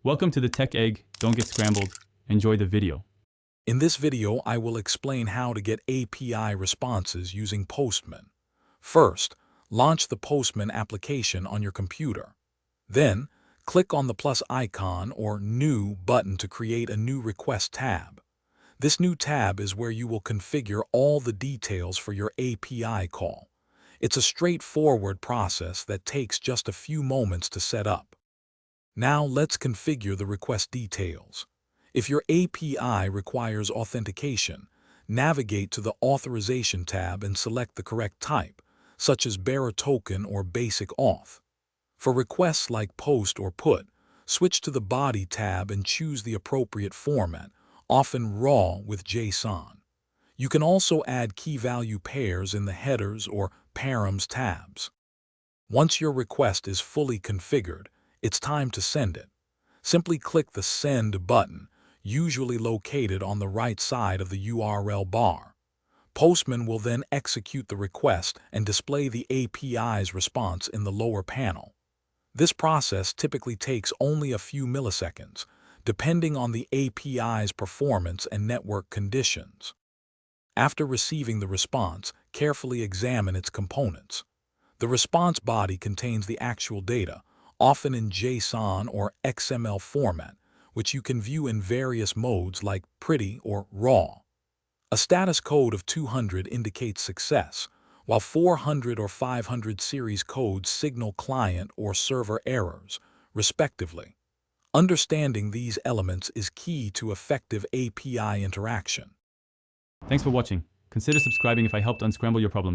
Welcome to the Tech Egg. Don't get scrambled. Enjoy the video. In this video, I will explain how to get API responses using Postman. First, launch the Postman application on your computer. Then, click on the plus icon or New button to create a new request tab. This new tab is where you will configure all the details for your API call. It's a straightforward process that takes just a few moments to set up. Now let's configure the request details. If your API requires authentication, navigate to the Authorization tab and select the correct type, such as bearer token or basic auth. For requests like POST or PUT, switch to the Body tab and choose the appropriate format, often RAW with JSON. You can also add key-value pairs in the Headers or Params tabs. Once your request is fully configured, it's time to send it. Simply click the Send button, usually located on the right side of the URL bar. Postman will then execute the request and display the API's response in the lower panel. This process typically takes only a few milliseconds, depending on the API's performance and network conditions. After receiving the response, carefully examine its components. The response body contains the actual data, often in JSON or XML format, which you can view in various modes like pretty or raw. A status code of 200 indicates success, while 400 or 500 series codes signal client or server errors, respectively. Understanding these elements is key to effective API interaction. Thanks for watching. Consider subscribing if I helped unscramble your problems.